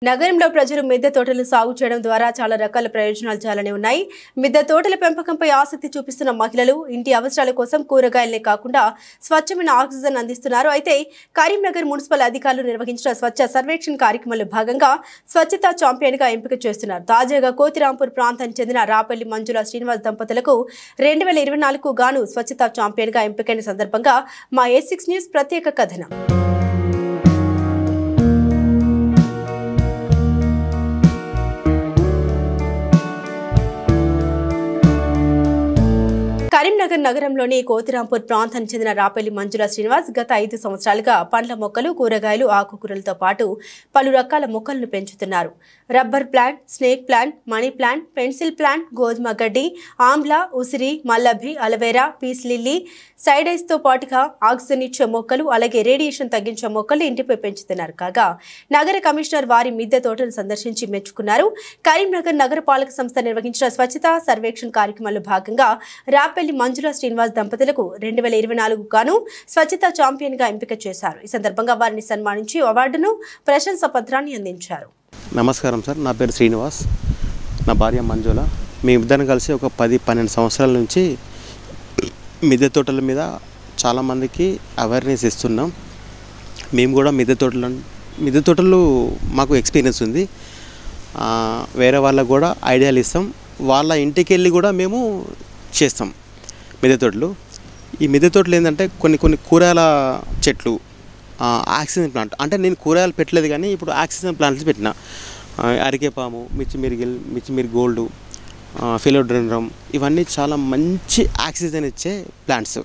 నగరంలో ప్రజలు మిద్దె తోటలు సాగు చేయడం ద్వారా చాలా రకాల ప్రయోజనాలు చాలానే ఉన్నాయి. మిద్దె తోటల పెంపకంపై ఆసక్తి చూపిస్తున్న మహిళలు ఇంటి అవసరాల కోసం కూరగాయలనే కాకుండా స్వచ్ఛమైన ఆక్సిజన్ అందిస్తున్నారు. అయితే కరీంనగర్ మున్సిపల్ అధికారులు నిర్వహించిన స్వచ్ఛ సర్వేక్షణ కార్యక్రమంలో భాగంగా స్వచ్ఛతా ఛాంపియన్ గా ఎంపిక చేస్తున్నారు. తాజాగా కోతిరాంపూర్ ప్రాంతానికి చెందిన రాపల్లి మంజుల శ్రీనివాస్ దంపతులకు 2024కు గాను స్వచ్ఛతా ఛాంపియన్ గా ఎంపికైన సందర్భంగా మా A6 న్యూస్ ప్రత్యేక కథనం. కరీంనగర్ నగరంలోని కోతిరాంపూర్ ప్రాంతానికి చెందిన రాపల్లి మంజుల శ్రీనివాస్ గత 5 సంవత్సరాలుగా పండ్ల మొక్కలు, కూరగాయలు, ఆకుకూరలతో పాటు పలు రకాల మొక్కలను పెంచుతున్నారు. Rubber plant, snake plant, money plant, pencil plant, గోధుమ గడ్డి, ఆమ్లా, ఉసిరి, మల్లభి, అలవేరా, పీస్ లిల్లీ, సైడైస్ తో పాటుగా ఆక్సిజన్ ఇచ్చే మొక్కలు, అలాగే రేడియేషన్ తగ్గించే మొక్కలు ఇంటిపై పెంచుతున్నారు. కాగా నగర కమిషనర్ వారి మిద్దె తోటను సందర్శించి మెచ్చుకున్నారు. కరీంనగర్ నగరపాలక సంస్థ నిర్వహించిన స్వచ్ఛతా సర్వేక్షణ కార్యక్రమంలో భాగంగా రాపల్లి మంజుల శ్రీనివాస్ దంపతులకు 2024 గాను స్వచ్ఛతా ఛాంపియన్ గా ఎంపిక చేశారు. ఈ సందర్భంగా వారిని సన్మానించి అవార్డును, ప్రశంసా పత్రాన్ని అందించారు. నమస్కారం సార్, నా పేరు శ్రీనివాస్, నా భార్య మంజుల. మేమిద్దరం కలిసి ఒక 10-12 సంవత్సరాల నుంచి మిద్దె తోటల మీద చాలామందికి అవేర్నెస్ ఇస్తున్నాం. మేము కూడా మిద్దె తోటలు మాకు ఎక్స్పీరియన్స్ ఉంది. వేరే వాళ్ళకు కూడా ఐడియాలు ఇస్తాం. వాళ్ళ ఇంటికి వెళ్ళి కూడా మేము చేస్తాం మిద్దె తోటలు. ఈ మిద్దె తోటలు ఏంటంటే కొన్ని కూరగాయల చెట్లు, ఆక్సిజన్ ప్లాంట్, అంటే నేను కూరగాయలు పెట్టలేదు కానీ ఇప్పుడు ఆక్సిజన్ ప్లాంట్స్ పెట్టిన. అరికేపాము, మిర్చి గోల్డ్, ఫిలోడెండ్రమ్, ఇవన్నీ చాలా మంచి ఆక్సిజన్ ఇచ్చే ప్లాంట్స్.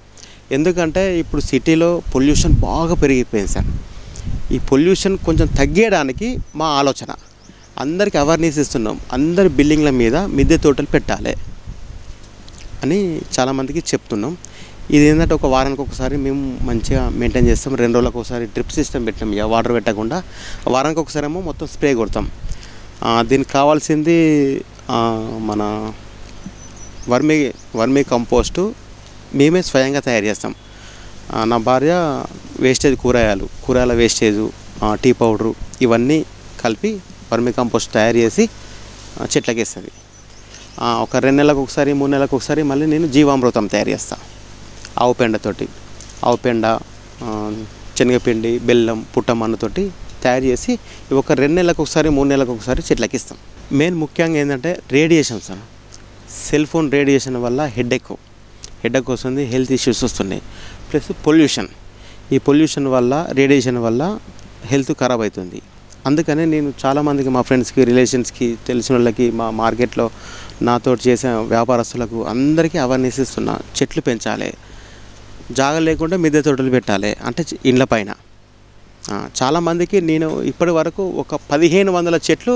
ఎందుకంటే ఇప్పుడు సిటీలో పొల్యూషన్ బాగా పెరిగిపోయింది సార్. ఈ పొల్యూషన్ కొంచెం తగ్గేయడానికి మా ఆలోచన. అందరికి అవేర్నెస్ ఇస్తున్నాం. అందరి బిల్డింగ్ల మీద మిద్దె తోటలు పెట్టాలి అని చాలామందికి చెప్తున్నాం. ఇది ఏంటంటే ఒక వారానికి ఒకసారి మేము మంచిగా మెయింటైన్ చేస్తాం. 2 రోజులకు ఒకసారి డ్రిప్ సిస్టమ్ పెట్టాం. ఇక వాటర్ పెట్టకుండా వారానికి ఒకసారి ఏమో మొత్తం స్ప్రే కొడతాం. దీనికి కావాల్సింది మన వర్మీ కంపోస్టు మేమే స్వయంగా తయారు చేస్తాం. నా భార్య వేస్టేజ్ కూరగాయల వేస్టేజు, టీ పౌడరు ఇవన్నీ కలిపి వర్మీ కంపోస్ట్ తయారు చేసి చెట్లకి వేస్తుంది. ఒక 2 నెలలకు ఒకసారి 3 నెలలకు ఒకసారి మళ్ళీ నేను జీవామృతం తయారు చేస్తాను. ఆవు పెండ, శనగపిండి, బెల్లం, పుట్టమన్నుతోటి తయారు చేసి ఒక 2 నెలలకు ఒకసారి 3 నెలలకు ఒకసారి చెట్లకి ఇస్తాం. మెయిన్ ముఖ్యంగా ఏంటంటే radiation sir. Cell phone radiation వల్ల హెడేక్ వస్తుంది, హెల్త్ ఇష్యూస్ వస్తున్నాయి. ప్లస్ ఈ పొల్యూషన్ వల్ల, రేడియేషన్ వల్ల హెల్త్ ఖరాబ్ అవుతుంది. అందుకనే నేను చాలామందికి, మా ఫ్రెండ్స్కి, రిలేషన్స్కి, తెలిసిన వాళ్ళకి, మా మార్కెట్లో నాతో చేసే వ్యాపారస్తులకు అందరికీ అవేర్నెస్ ఇస్తున్నా. చెట్లు పెంచాలి, జాగా లేకుండా మిద్దె తోటలు పెట్టాలి, అంటే ఇండ్ల పైన. చాలామందికి నేను ఇప్పటి వరకు ఒక 1500 చెట్లు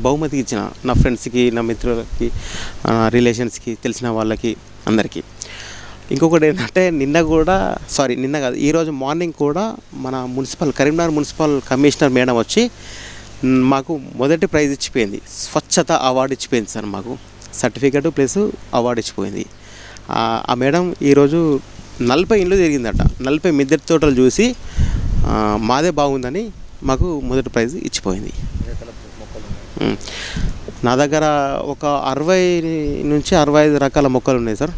బహుమతికి ఇచ్చిన. నా ఫ్రెండ్స్కి, నా మిత్రులకి, రిలేషన్స్కి, తెలిసిన వాళ్ళకి అందరికీ. ఇంకొకటి ఏంటంటే నిన్న కాదు, ఈరోజు మార్నింగ్ కూడా మన కరీంనగర్ మున్సిపల్ కమిషనర్ మేడం వచ్చి మాకు మొదటి ప్రైజ్ ఇచ్చిపోయింది. స్వచ్ఛత అవార్డు ఇచ్చిపోయింది సార్. మాకు సర్టిఫికెట్ ప్లస్ అవార్డు ఇచ్చిపోయింది. ఆ మేడం ఈరోజు 40 ఇండ్లు తిరిగిందట. 40 మిద్దె తోటలు చూసి మాదే బాగుందని మాకు మొదటి ప్రైజ్ ఇచ్చిపోయింది. నా దగ్గర ఒక 60 నుంచి 65 రకాల మొక్కలు ఉన్నాయి సార్.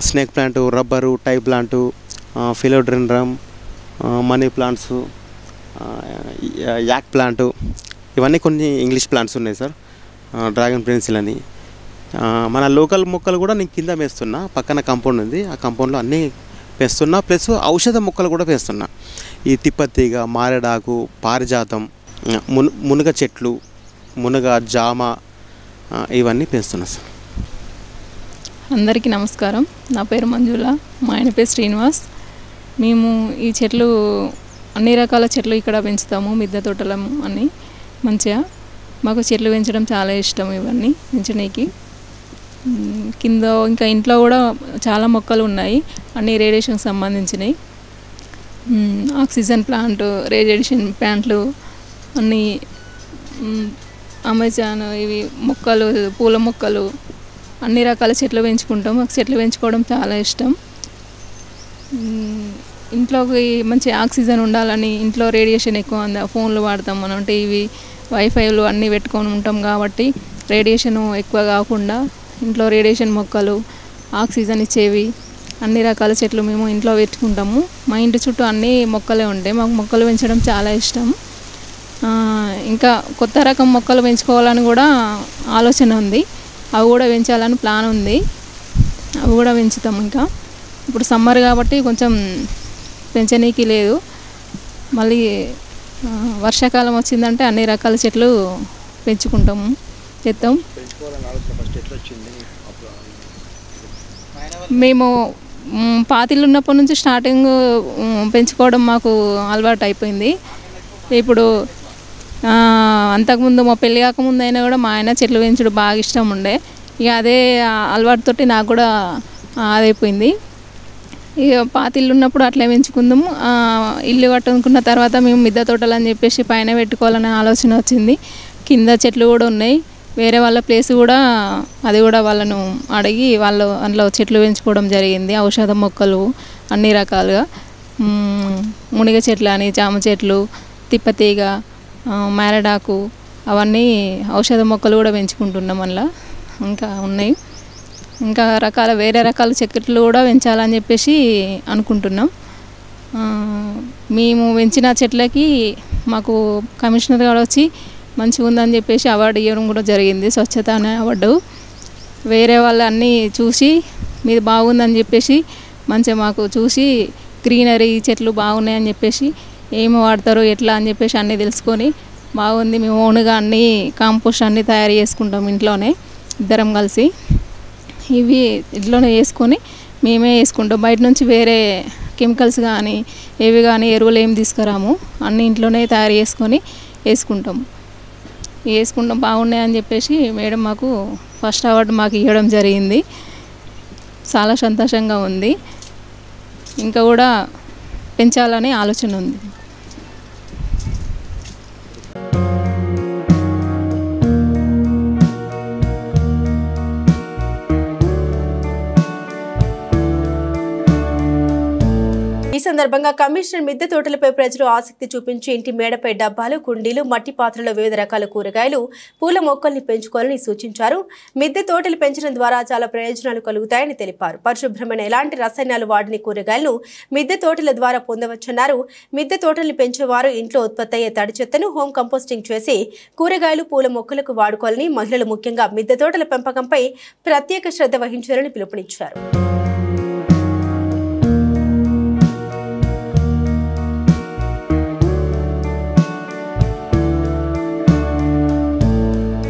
స్నేక్ ప్లాంటు, రబ్బరు, టై ప్లాంటు, ఫిలోడెండ్రమ్, మనీ ప్లాంట్స్, యాక్ ప్లాంటు, ఇవన్నీ కొన్ని ఇంగ్లీష్ ప్లాంట్స్ ఉన్నాయి సార్. డ్రాగన్ పెన్సిల్ అని. మన లోకల్ మొక్కలు కూడా నేను కింద వేస్తున్నా. పక్కన కాంపౌండ్ ఉంది, ఆ కాంపౌండ్లో అన్నీ పెంచుతున్నా. ప్లస్ ఔషధ మొక్కలు కూడా పెంచుతున్నా. ఈ తిప్పతీగ, మారేడాకు, పారిజాతం, మునగ చెట్లు, జామ, ఇవన్నీ పెంచుతున్నా సార్. అందరికీ నమస్కారం. నా పేరు మంజుల, మా ఆయన పేరు శ్రీనివాస్. మేము ఈ చెట్లు, అన్ని రకాల చెట్లు ఇక్కడ పెంచుతాము. మిద్దె తోటలు అన్నీ మంచిగా. మాకు చెట్లు పెంచడం చాలా ఇష్టం. ఇవన్నీ పెంచడానికి కింద ఇంకా ఇంట్లో కూడా చాలా మొక్కలు ఉన్నాయి. అన్ని రేడియేషన్కి సంబంధించినవి. ఆక్సిజన్ ప్లాంట్, రేడియేషన్ ప్లాంట్లు అన్నీ, అమెజాన్, ఇవి మొక్కలు, పూల మొక్కలు, అన్ని రకాల చెట్లు పెంచుకుంటాం. మాకు చెట్లు పెంచుకోవడం చాలా ఇష్టం. ఇంట్లోకి మంచి ఆక్సిజన్ ఉండాలని, ఇంట్లో రేడియేషన్ ఎక్కువ ఉంది, ఫోన్లు వాడతాం మనం, టీవీ వైఫైలు అన్నీ పెట్టుకొని ఉంటాం కాబట్టి రేడియేషన్ ఎక్కువ కాకుండా ఇంట్లో రేడియేషన్ మొక్కలు ఆక్సిజన్ ఇచ్చేవి అన్ని రకాల చెట్లు మేము ఇంట్లో పెట్టుకుంటాము. మా ఇంటి చుట్టూ అన్ని మొక్కలే ఉంటాయి. మాకు మొక్కలు పెంచడం చాలా ఇష్టం. ఇంకా కొత్త రకం మొక్కలు పెంచుకోవాలని కూడా ఆలోచన ఉంది. అవి కూడా పెంచాలని ప్లాన్ ఉంది. అవి కూడా పెంచుతాం. ఇంకా ఇప్పుడు సమ్మర్ కాబట్టి కొంచెం పెంచనీకి లేదు. మళ్ళీ వర్షాకాలం వచ్చిందంటే అన్ని రకాల చెట్లు పెంచుకుంటాము, చేస్తాం. మేము పాతిళ్ళు ఉన్నప్పటి నుంచి స్టార్టింగ్ పెంచుకోవడం మాకు అలవాటు అయిపోయింది. ఇప్పుడు అంతకుముందు మా పెళ్ళి కాకముందు అయినా కూడా మా ఆయన చెట్లు పెంచడం బాగా ఇష్టం ఉండే. ఇక అదే అలవాటుతోటి నాకు కూడా అదైపోయింది. ఇక పాతిళ్ళు ఉన్నప్పుడు అట్లే పెంచుకుందాము. ఇల్లు కట్టుకున్న తర్వాత మేము మిద్దె తోటలు అని చెప్పేసి పైన పెట్టుకోవాలనే ఆలోచన వచ్చింది. కింద చెట్లు కూడా ఉన్నాయి. వేరే వాళ్ళ ప్లేస్ కూడా అది కూడా వాళ్ళను అడిగి వాళ్ళు అందులో చెట్లు పెంచుకోవడం జరిగింది. ఔషధ మొక్కలు అన్ని రకాలుగా మునిగ చెట్లు అని, జామ చెట్లు, తిప్పతీగ, మారడాకు అవన్నీ ఔషధ మొక్కలు కూడా పెంచుకుంటున్నాం. అందులో ఇంకా ఉన్నాయి. ఇంకా వేరే రకాల చెట్లు కూడా పెంచాలని చెప్పేసి అనుకుంటున్నాం. మేము పెంచిన చెట్లకి మాకు కమిషనర్ గారు వచ్చి మంచిగా ఉందని చెప్పేసి అవార్డు ఇవ్వడం కూడా జరిగింది, స్వచ్ఛత అనే అవార్డు. వేరే వాళ్ళు అన్నీ చూసి మీది బాగుందని చెప్పేసి మంచిగా మాకు చూసి గ్రీనరీ చెట్లు బాగున్నాయని చెప్పేసి ఏమి వాడతారో ఎట్లా అని చెప్పేసి అన్నీ తెలుసుకొని బాగుంది. మేము ఓన్గా అన్నీ కాంపోస్ట్ అన్నీ తయారు చేసుకుంటాం ఇంట్లోనే ఇద్దరం కలిసి. ఇవి ఇంట్లోనే వేసుకొని మేమే వేసుకుంటాం. బయట నుంచి వేరే కెమికల్స్ కానీ ఏవి కానీ ఎరువులు ఏమి తీసుకురాము. అన్నీ ఇంట్లోనే తయారు చేసుకొని వేసుకుంటాం. బాగున్నాయని చెప్పేసి మేడం మాకు ఫస్ట్ అవార్డు మాకు ఇవ్వడం జరిగింది. చాలా సంతోషంగా ఉంది. ఇంకా కూడా పెంచాలనే ఆలోచన ఉంది. ఈ సందర్భంగా కమిషనర్ మిద్దె తోటలపై ప్రజలు ఆసక్తి చూపించి ఇంటి మేడపై డబ్బాలు, కుండీలు, మట్టి పాత్రలో వివిధ రకాల కూరగాయలు, పూల మొక్కల్ని పెంచుకోవాలని సూచించారు. మిద్దె తోటలు పెంచడం ద్వారా చాలా ప్రయోజనాలు కలుగుతాయని తెలిపారు. పరిశుభ్రమైన ఎలాంటి రసాయనాలు వాడని కూరగాయలను మిద్దె తోటల ద్వారా పొందవచ్చన్నారు. మిద్దె తోటల్ని పెంచేవారు ఇంట్లో ఉత్పత్తి అయ్యే తడి చెత్తను హోమ్ కంపోస్టింగ్ చేసి కూరగాయలు, పూల మొక్కలకు వాడుకోవాలని, మహిళలు ముఖ్యంగా మిద్దె తోటల పెంపకంపై ప్రత్యేక శ్రద్ధ వహించాలని పిలుపునిచ్చారు.